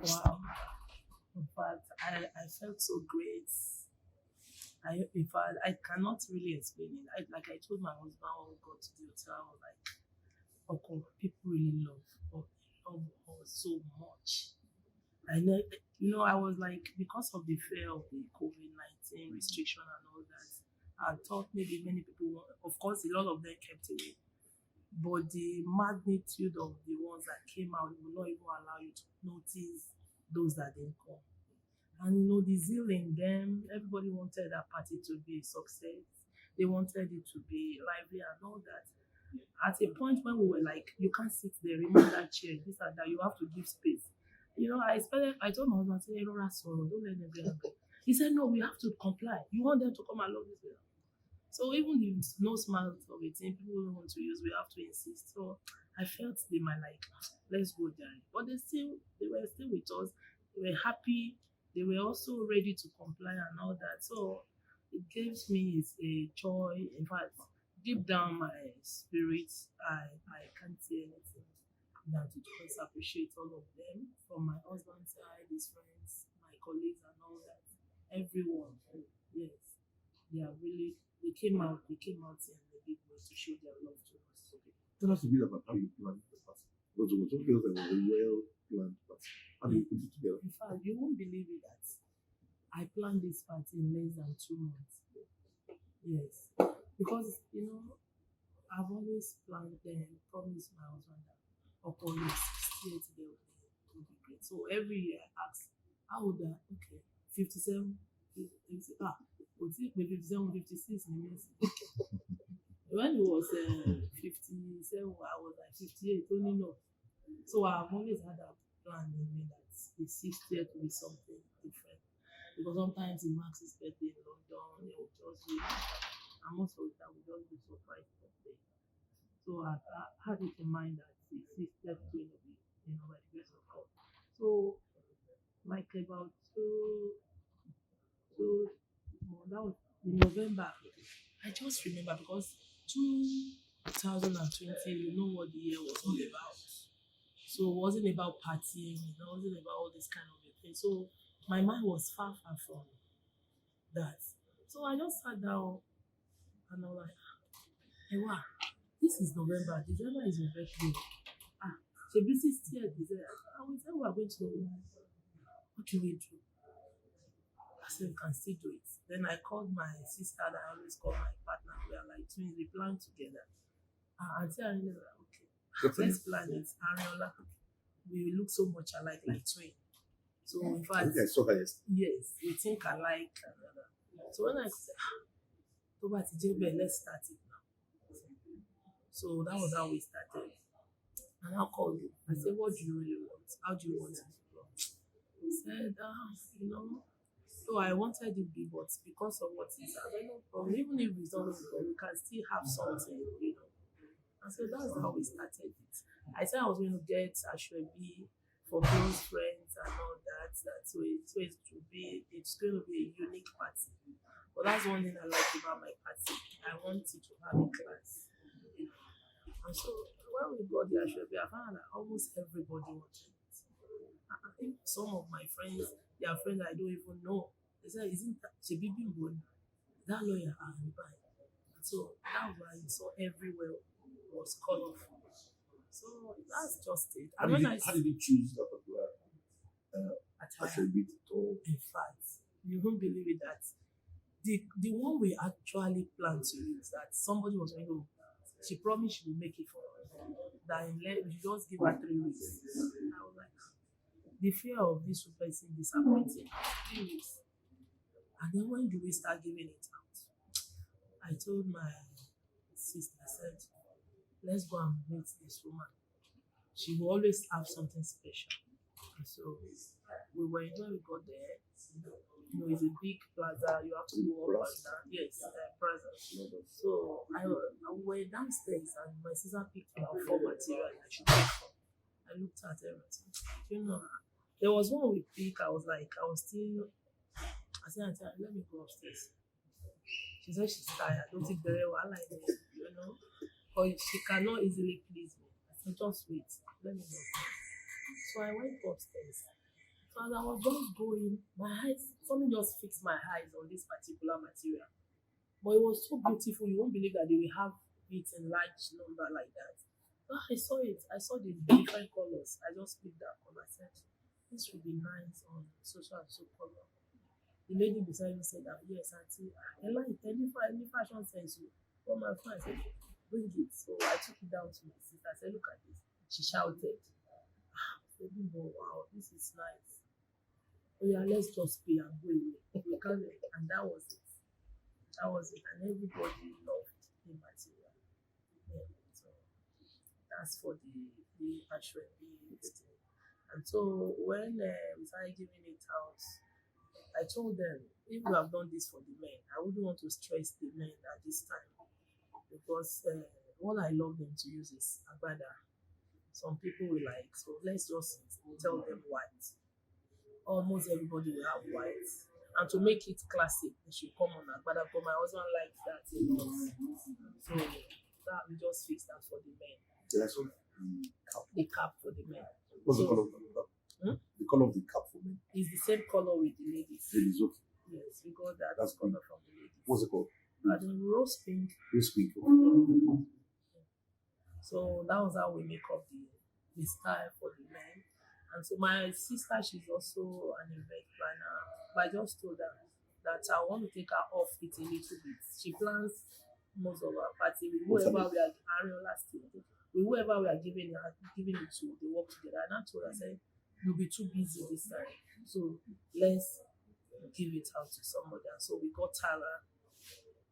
Wow. In fact, I felt so great. In fact, I cannot really explain it. Like I told my husband when we got to the hotel, I was like, okay, people really love us so much. I know, I was like, because of the fear of the COVID-19 restriction and all that, I thought maybe many people, of course, a lot of them kept away, but the magnitude of the ones that came out will not even allow you to notice those that didn't come. And the zeal in them, everybody wanted that party to be a success. They wanted it to be lively and all that. At a point when we were like, you can't sit there, remove that chair, this and that, you have to give space. I told my husband, I said, Rora sorrow, don't let them get angry. He said, no, we have to comply. You want them to come and love this way. So even if no smart of a thing people don't want to use, we have to insist. So I felt they might like, let's go there. But they were still with us. They were happy. They were also ready to comply and all that. So it gives me a joy. In fact, deep down my spirit, I can't say anything than to just appreciate all of them from my husband's side, his friends, my colleagues, and all that. Everyone, yes, they came out in a big way to show their love to us. Tell us a bit about how you planned the party. Because it was some feels like it was a well planned party. How do you put it together? In fact, you won't believe it that I planned this party in less than 2 months. Yes, because I've always planned and promised my husband that upon his 60th birthday will be great. So every year I ask, how old are okay? 57, 50, what's it? 57, 56 means. When he was 57, I was like 58, only no. So I've always had a plan in me that the 60th will be something different. Because sometimes he marks his birthday in London, he will just do it. And most of the time we just do surprise birthday. So I had it in mind that the 60th will be, by the grace of God. So like about that was in November. I just remember because 2020, you know what the year was all about. So it wasn't about partying, it wasn't about all this kind of a thing. So my mind was far from that. So I just sat down and I was like, hey, wow, this is November, December is your birthday. So this is still December. I will say we are going to, what do we do? I said, we can still do it. Then I called my sister that I always call my partner. We are like twins, we plan together. And tell her, okay, let's plan it. Ariola, we look so much alike, like twins. So in fact, I saw her yesterday. yes, we think alike. So when I said, let's start it now. So that was how we started. And I called him. I said, what do you really want? How do you want it to go? He said, so I wanted it big, but because of what is available, even if it's not available, we can still have something. And so that's how we started it. I said I was going to get Ashwebi for close friends and all that. So it's going to be a unique party. But that's one thing I like about my party. I want it to have a class. And so when we got the Ashwebi, I found that almost everybody wanted it. I think some of my friends, their friends I don't even know, they said, isn't that Bimbo? That lawyer and buy. So that's why you saw everywhere was colorful. So that's just it. How did you choose that particular attribute? In fact, you won't believe it that the one we actually planned to use, that somebody was going to, she promised she would make it for us. That we just give her 3 weeks. I was like, the fear of this person disappointing 3 weeks. And then when do we start giving it out? I told my sister, I said, let's go and meet this woman. She will always have something special. And so we went when we got there. It's a big plaza. You have to go up and down. Yes, plaza. So I went downstairs and my sister picked out 4 materials I should pick from. I looked at everything. There was one we picked. I said, let me go upstairs. She said she's tired. Don't think very well like this, But she cannot easily please me. I said, just wait. Let me go. So I went upstairs. So as I was just going, my eyes, something just fixed my eyes on this particular material. But it was so beautiful, you won't believe that they will have it in large number like that. Ah, I saw it, I saw the different colors. I just picked that color. I said, this would be nice on social and so color. The lady beside me said that, yes, auntie, I like any fashion sense. You. But my friend said, bring it. So I took it down to my sister. I said, look at this. She shouted, I said, Bimbo, wow, this is nice. Oh yeah, let's just pay and go away. We can't, and that was it. That was it. And everybody loved the material. Yeah. So that's for the actual thing. And so when we started giving it out, I told them, if you have done this for the men, I wouldn't want to stress the men at this time because what I love them to use is agbada. Some people will like, so let's just tell them white. Almost everybody will have white. And to make it classic, they should come on agbada. But my husband likes that a lot. So that we just fix that for the men. That's what the cap. The cap for the men. What's the So, color of the cap? The color of the cap for men. it's the same color with the ladies. Ladies, okay. Yes, we got that That's color pink. from the ladies. What's it called? And then rose pink. This pink. So that was how we make up the style for the men. And so my sister, she's also an event planner. But I just told her that I want to take her off it a little bit. She plans most of our party with whoever we are Ariola still. With whoever we are giving it to, they work together. And I told her, I said, you'll be too busy this time. So let's give it out to somebody. And so we got Tara.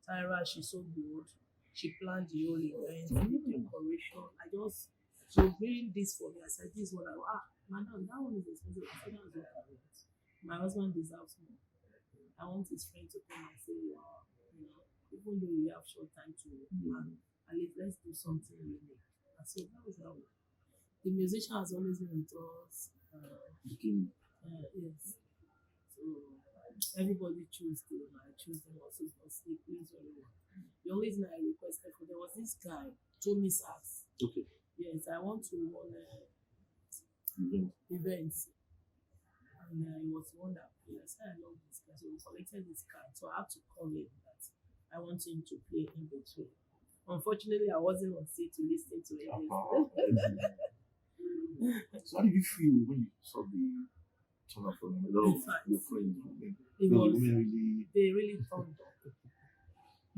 Tyra, she's so good. She planned the whole event, the decoration. She bring this for me. I said, this is what madam, that one is expensive. I said, that's what I want. My husband deserves more. I want his friend to come and say, even though we have short time to plan, at least let's do something unique. And so that was how the musician has always been with us. Yes. So everybody chose them. I chose them also because they plays very well. The only thing I requested for there was this guy, Tommy Sachs. Okay. Yes, I want to run events. And he was the one that played. I said, I love this guy. So we collected this card. So I have to call him that I want him to play in between. Unfortunately, I wasn't on seat to listen to it. So how did you feel when you saw the turn up from a lot of your friends? They really turned up.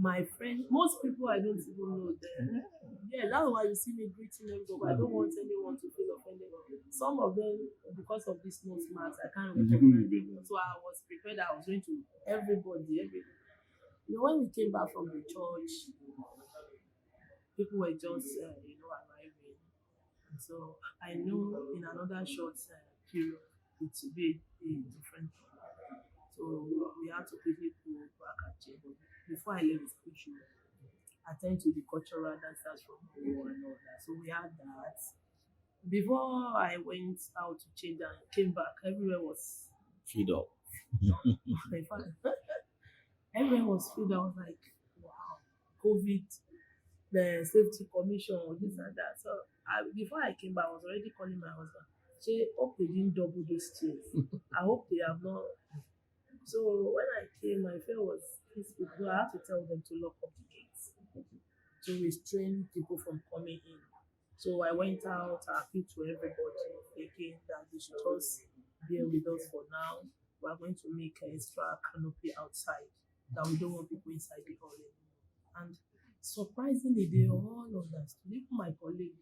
My friend, most people I don't even know them. Yeah, that's why you see me greeting everybody. But I don't want anyone to feel offended. Some of them, because of this nose mask, I can't recognize them. So I was prepared. I was going to everybody. You know, when we came back from the church, people were just, arriving. And so I knew in another short period, it would be a different thing. So we had to quickly go back and change. Before I left the school, to attend to the cultural dancers from home and all that. So we had that. Before I went out to change and came back, everywhere was Feed up. in fact, everywhere was filled. I was like, wow, COVID, the safety commission, this and that. So before I came back, I was already calling my husband. Say, hope they didn't double those chairs. I hope they have not. So when I came, my fear was these people. I had to tell them to lock up the gates to restrain people from coming in. So I went out, I appealed to everybody again that they should just bear with us for now. We are going to make an extra canopy outside that we don't want people inside the hall anymore. And surprisingly, they all understood. Even my colleague,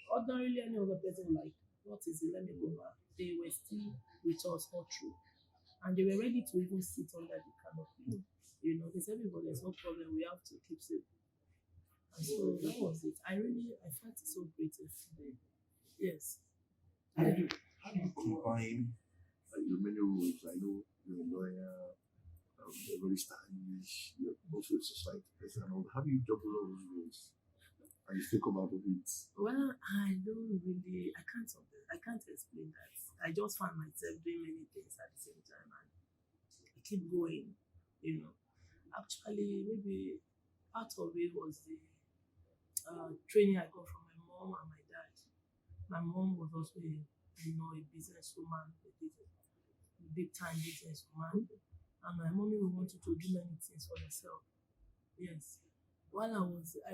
ordinarily any other person like, what is it? Let me go back. They were still with us all through. And they were ready to even sit under the canopy. They said, but there's no problem, we have to keep safe. And so that was it. I felt so great yesterday. Yes. How do you combine your many roles? I know you're a lawyer, you're very stylish, you're also a society person and all. How do you juggle all those roles? And you still come out of it? Well, I can't explain that. I just found myself doing many things at the same time and I keep going, Actually, maybe part of it was the training I got from my mom and my dad. My mom was also a a businesswoman, a big time businesswoman. And my mommy wanted to do many things for herself. Yes. I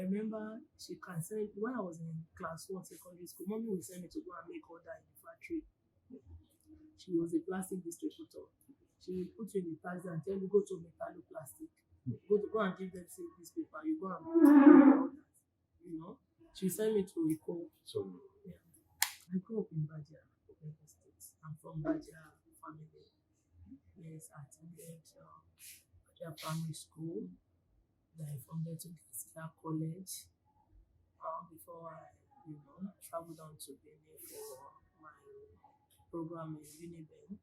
remember she can send, when I was in class one secondary school, mommy would send me to go and make order in the factory. She was a plastic distributor. She would put you in the taxi and tell you, go to Metallo Plastic. Go and give them this paper. You go and put orders. She sent me to Eko. So, Yeah. I grew up in Badia, Lagos State. I'm from Badia family. Yes, I attended Badia Primary School. Then from there to Gaskiya College. Before I, traveled on to Benin for my program in Uniben,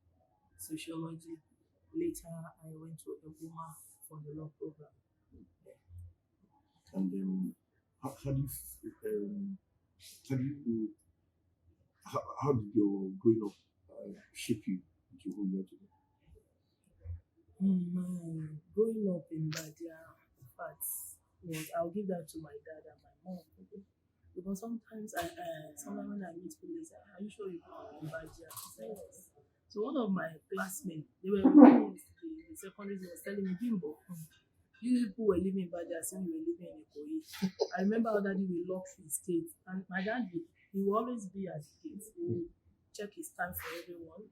sociology. Later, I went to Oladugba for the law program. and then how did your growing up shape you into who you are today? My growing up in Badia, in fact, I'll give that to my dad and my mom. Okay? Because sometimes when I meet people, they say, "Are you sure you grew up in Badia?" I say, "Yes." So one of my classmates, they were in the secondary school, was telling me, "Bimbo, you people were living in Badia, so we were living in Ikoyi." I remember how daddy will lock his gate, and my dad, he will always be at the gate. He will check his time for everyone.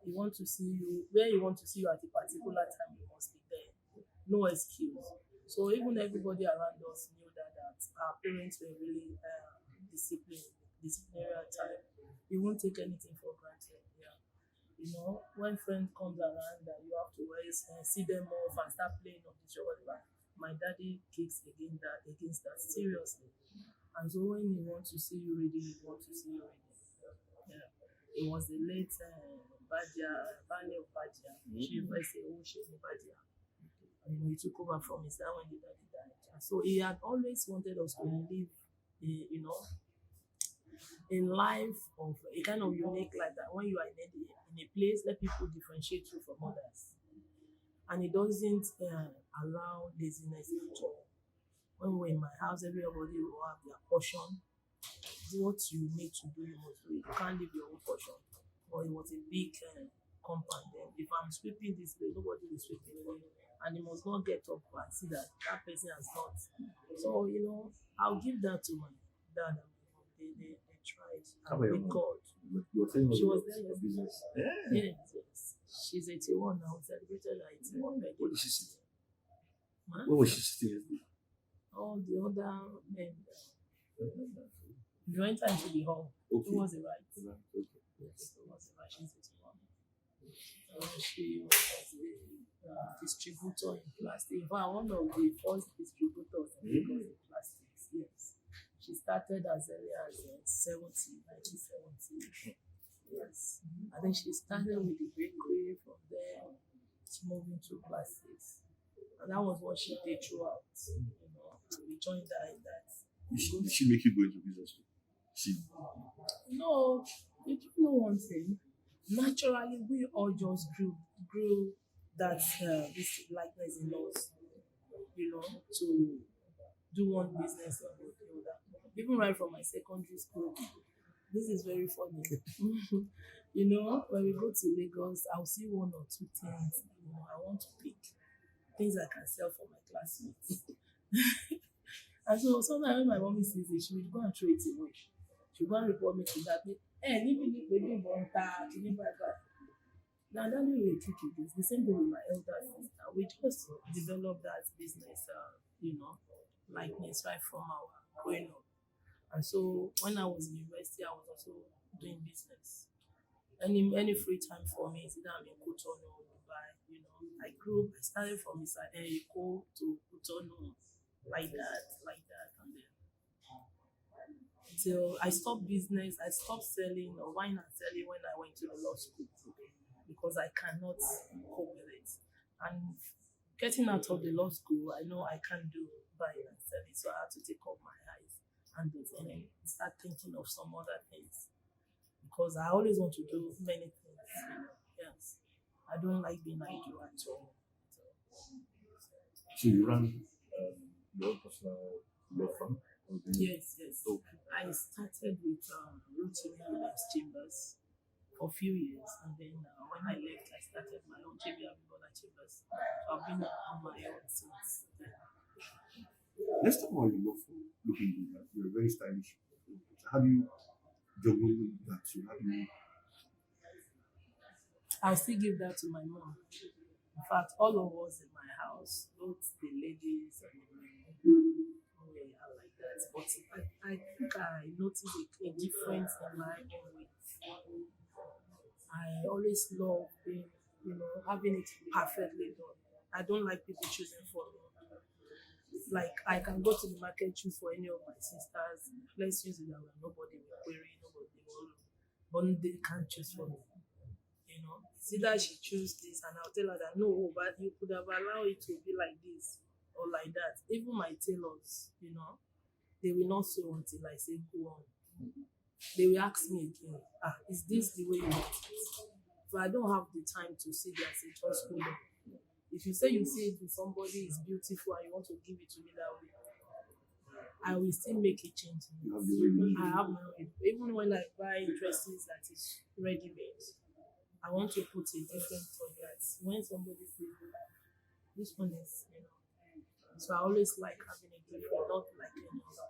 He want to see you where he want to see you at a particular time. You must be there. No excuse. So even everybody around us knew that our parents were really disciplinary type. He won't take anything for granted. Yeah. When friend comes around that you have to always see them off and start playing on this or whatever. My daddy kicks against that seriously. And so when he wants to see you ready, he wants to see you ready. Yeah. It was the late Bale of Badia. She was Badia. And he took over from his dad when the daddy died. And so he had always wanted us to live a life of a kind of unique life that when you are in a place, let people differentiate you from others. And it doesn't allow laziness at all. When we're in my house, everybody will have their portion. What you need to do, you must do it. You can't leave your own portion. Or it was a big compound then. If I'm sweeping this place, nobody will sweep it for you. And you must not get up and see that person has not. So, I'll give that to my dad and my mom. They tried. And with God. She was there yesterday. Business. Yes. She's 81 now. Celebrated her 81 birthday. What did she say? Huh? What was she saying? All the other men. You enter into the hall. Okay. Who was it right? Okay. Yes, who was it right? She's 81. She was a distributor in plastic. In fact, one of the first distributors in plastics. Yes. She started as early as 1970. Yes. I think she started with the bakery. From there, she moved into plastics. And that was what she did throughout. We joined her in that. Did she make you go into business too? No, you know one thing. Naturally, we all just grew that this likeness in us, to do one business or the other. Even right from my secondary school, this is very funny. When we go to Lagos, I'll see one or two things. I want to pick things I can sell for my classmates. And so sometimes when my mommy sees it, she will go and throw it away. She will go and report me to that. Now that we were tricky this. The same thing with my elder sister. We just developed that business, likeness right from our growing up. And so when I was in university, I was also doing business. Any free time for me, either I'm in Cotonou or Dubai. I started from Eko to Cotonou, like that, and then till I stopped business. I stopped selling or buying and selling when I went to the law school because I cannot cope with it. And getting out of the law school, I know I can't do buying and selling, so I had to take off my eyes and then start thinking of some other things because I always want to do many things. Yes, I don't like being idle at all. So you run your own personal law firm? Okay. Yes, yes. Okay. I started with Rotary Williams Chambers for a few years, and then when I left, I started my own chamber with other chambers. So I've been on my own since then. Let's talk about your love for looking good. You're very stylish. How do you juggle that? So how do you? I'll still give that to my mom. In fact, all of us in my house, both the ladies and the men, we are like that. But I think I noticed a difference in my own way. I always love being, having it perfectly done. I don't like people choosing for me. Like I can go to the market, choose for any of my sisters. Let's use it that way. Nobody will query, nobody will, but they can't choose for me. It's either she choose this and I'll tell her that no, but you could have allowed it to be like this or like that. Even my tailors, they will not sew until I say go on. They will ask me again, is this the way you want it? But I don't have the time to sit there and say, just hold on. If you say you see it with somebody is beautiful and you want to give it to me that way, I will still make a change. You have your way. I have my way. Even when I buy dresses that is ready made, I want to put a different thought that when somebody says this one is, so I always like having a different, not like any other.